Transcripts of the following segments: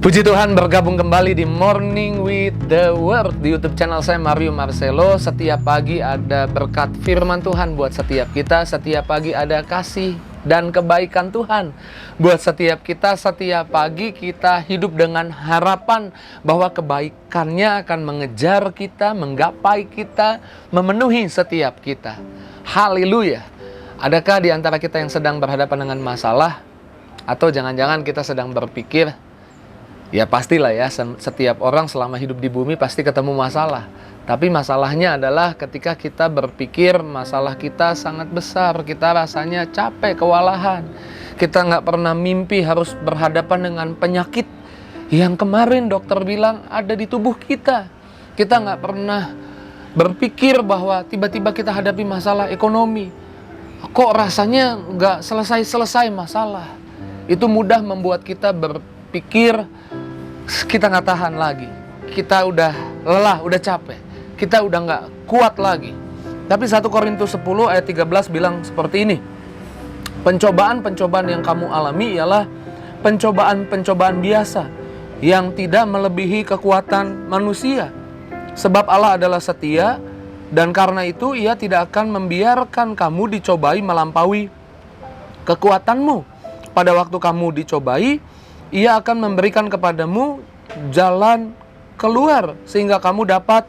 Puji Tuhan, bergabung kembali di Morning with the Word di YouTube channel saya, Mario Marcelo. Setiap pagi ada berkat firman Tuhan buat setiap kita. Setiap pagi ada kasih dan kebaikan Tuhan buat setiap kita. Setiap pagi kita hidup dengan harapan bahwa kebaikannya akan mengejar kita, menggapai kita, memenuhi setiap kita. Haleluya. Adakah di antara kita yang sedang berhadapan dengan masalah? Atau jangan-jangan kita sedang berpikir, ya pastilah ya, setiap orang selama hidup di bumi pasti ketemu masalah. Tapi masalahnya adalah ketika kita berpikir masalah kita sangat besar, kita rasanya capek, kewalahan. Kita nggak pernah mimpi harus berhadapan dengan penyakit yang kemarin dokter bilang ada di tubuh kita. Kita nggak pernah berpikir bahwa tiba-tiba kita hadapi masalah ekonomi. Kok rasanya nggak selesai-selesai masalah. Itu mudah membuat kita berpikir, kita nggak tahan lagi, kita udah lelah, udah capek, kita udah nggak kuat lagi. Tapi 1 Korintus 10 ayat 13 bilang seperti ini, pencobaan-pencobaan yang kamu alami ialah pencobaan-pencobaan biasa yang tidak melebihi kekuatan manusia. Sebab Allah adalah setia, dan karena itu Ia tidak akan membiarkan kamu dicobai melampaui kekuatanmu. Pada waktu kamu dicobai, Ia akan memberikan kepadamu jalan keluar sehingga kamu dapat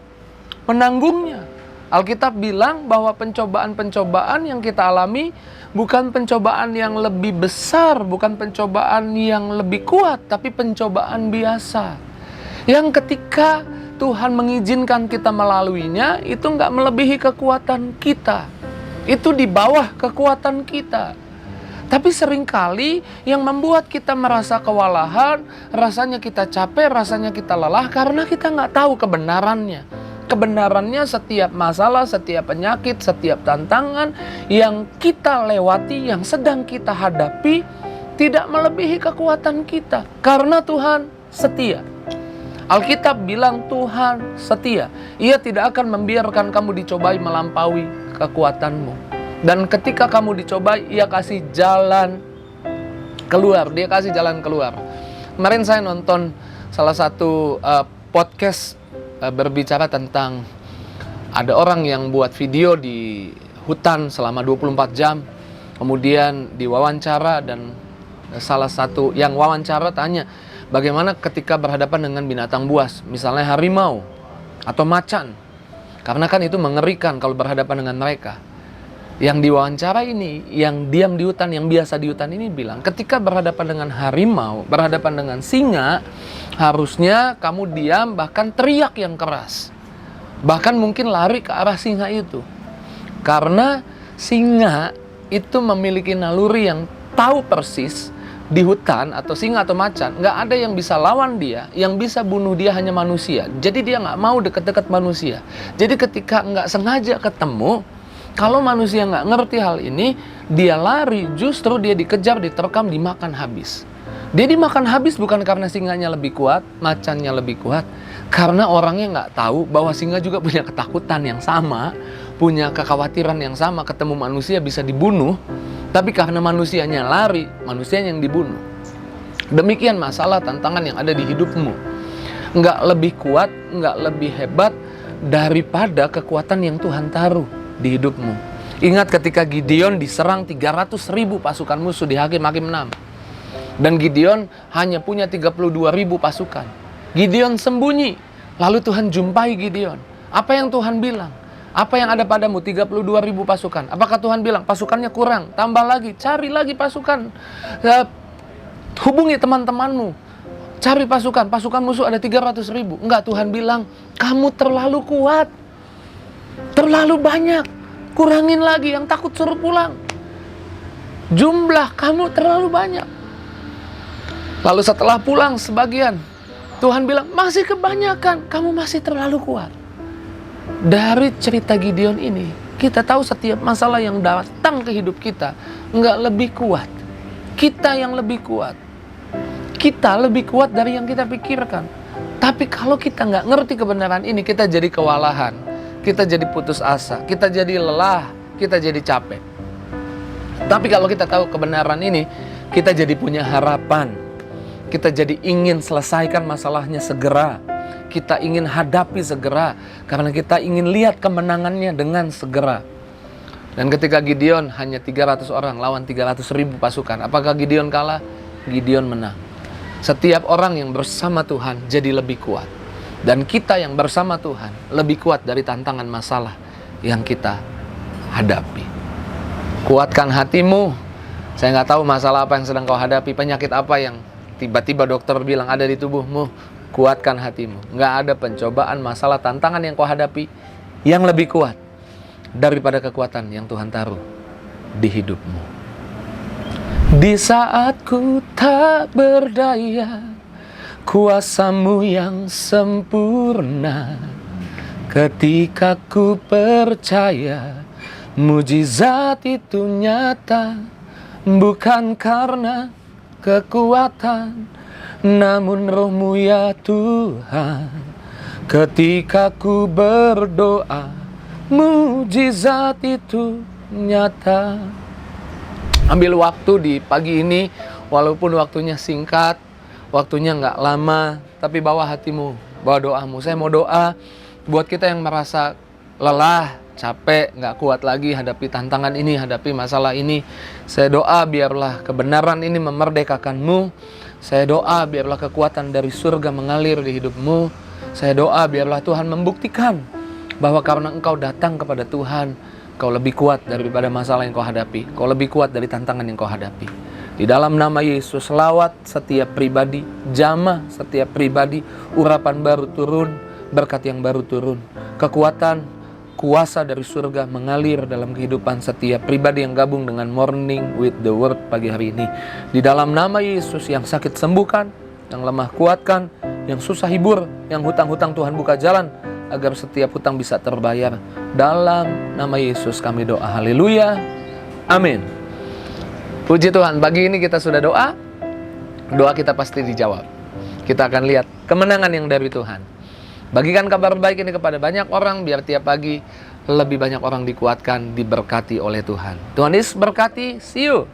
menanggungnya. Alkitab bilang bahwa pencobaan-pencobaan yang kita alami bukan pencobaan yang lebih besar, bukan pencobaan yang lebih kuat, tapi pencobaan biasa. Yang ketika Tuhan mengizinkan kita melaluinya, itu nggak melebihi kekuatan kita. Itu di bawah kekuatan kita. Tapi seringkali yang membuat kita merasa kewalahan, rasanya kita capek, rasanya kita lelah karena kita nggak tahu kebenarannya. Kebenarannya setiap masalah, setiap penyakit, setiap tantangan yang kita lewati, yang sedang kita hadapi, tidak melebihi kekuatan kita. Karena Tuhan setia. Alkitab bilang Tuhan setia. Ia tidak akan membiarkan kamu dicobai melampaui kekuatanmu. Dan ketika kamu dicoba, Ia kasih jalan keluar. Dia kasih jalan keluar. Kemarin saya nonton salah satu podcast berbicara tentang ada orang yang buat video di hutan selama 24 jam. Kemudian diwawancara dan salah satu yang wawancara tanya, bagaimana ketika berhadapan dengan binatang buas, misalnya harimau atau macan. Karena kan itu mengerikan kalau berhadapan dengan mereka. Yang diwawancara ini, yang diam di hutan, yang biasa di hutan ini bilang, ketika berhadapan dengan harimau, berhadapan dengan singa, harusnya kamu diam, bahkan teriak yang keras. Bahkan mungkin lari ke arah singa itu. Karena singa itu memiliki naluri yang tahu persis di hutan, atau singa atau macan, nggak ada yang bisa lawan dia, yang bisa bunuh dia hanya manusia. Jadi dia nggak mau deket-deket manusia. Jadi ketika nggak sengaja ketemu, kalau manusia nggak ngerti hal ini, dia lari, justru dia dikejar, diterkam, dimakan habis. Dia dimakan habis bukan karena singanya lebih kuat, macannya lebih kuat. Karena orangnya nggak tahu bahwa singa juga punya ketakutan yang sama, punya kekhawatiran yang sama, ketemu manusia bisa dibunuh. Tapi karena manusianya lari, manusianya yang dibunuh. Demikian masalah tantangan yang ada di hidupmu. Nggak lebih kuat, nggak lebih hebat daripada kekuatan yang Tuhan taruh di hidupmu. Ingat ketika Gideon diserang 300.000 pasukan musuh di Hakim-Hakim 6. Dan Gideon hanya punya 32.000 pasukan. Gideon sembunyi. Lalu Tuhan jumpai Gideon. Apa yang Tuhan bilang? Apa yang ada padamu? 32.000 pasukan. Apakah Tuhan bilang pasukannya kurang? Tambah lagi, cari lagi pasukan. Hubungi teman-temanmu. Cari pasukan. Pasukan musuh ada 300.000. Enggak, Tuhan bilang kamu terlalu kuat. Terlalu banyak, kurangin lagi, yang takut suruh pulang. Jumlah kamu terlalu banyak. Lalu setelah pulang sebagian, Tuhan bilang masih kebanyakan, kamu masih terlalu kuat. Dari cerita Gideon ini, kita tahu setiap masalah yang datang ke hidup kita nggak lebih kuat. Kita yang lebih kuat. Kita lebih kuat dari yang kita pikirkan. Tapi kalau kita nggak ngerti kebenaran ini, kita jadi kewalahan. Kita jadi putus asa, kita jadi lelah, kita jadi capek. Tapi kalau kita tahu kebenaran ini, kita jadi punya harapan. Kita jadi ingin selesaikan masalahnya segera. Kita ingin hadapi segera. Karena kita ingin lihat kemenangannya dengan segera. Dan ketika Gideon hanya 300 orang lawan 300.000 pasukan, apakah Gideon kalah? Gideon menang. Setiap orang yang bersama Tuhan jadi lebih kuat. Dan kita yang bersama Tuhan lebih kuat dari tantangan masalah yang kita hadapi. Kuatkan hatimu. Saya nggak tahu masalah apa yang sedang kau hadapi, penyakit apa yang tiba-tiba dokter bilang ada di tubuhmu. Kuatkan hatimu. Nggak ada pencobaan, masalah, tantangan yang kau hadapi yang lebih kuat daripada kekuatan yang Tuhan taruh di hidupmu. Di saat ku tak berdaya, kuasa-Mu yang sempurna. Ketika ku percaya, mujizat itu nyata. Bukan karena kekuatan, namun Roh-Mu ya Tuhan. Ketika ku berdoa, mujizat itu nyata. Ambil waktu di pagi ini, walaupun waktunya singkat, waktunya nggak lama, tapi bawa hatimu, bawa doamu. Saya mau doa buat kita yang merasa lelah, capek, nggak kuat lagi hadapi tantangan ini, hadapi masalah ini. Saya doa biarlah kebenaran ini memerdekakanmu. Saya doa biarlah kekuatan dari surga mengalir di hidupmu. Saya doa biarlah Tuhan membuktikan bahwa karena engkau datang kepada Tuhan, kau lebih kuat daripada masalah yang kau hadapi. Kau lebih kuat dari tantangan yang kau hadapi. Di dalam nama Yesus, selawat setiap pribadi, jamah setiap pribadi, urapan baru turun, berkat yang baru turun. Kekuatan, kuasa dari surga mengalir dalam kehidupan setiap pribadi yang gabung dengan Morning with the Word pagi hari ini. Di dalam nama Yesus, yang sakit sembuhkan, yang lemah kuatkan, yang susah hibur, yang hutang-hutang Tuhan buka jalan, agar setiap hutang bisa terbayar. Dalam nama Yesus kami doa. Haleluya. Amin. Puji Tuhan, pagi ini kita sudah doa. Doa kita pasti dijawab. Kita akan lihat kemenangan yang dari Tuhan. Bagikan kabar baik ini kepada banyak orang, biar tiap pagi lebih banyak orang dikuatkan, diberkati oleh Tuhan. Tuhan Yesus berkati. See you.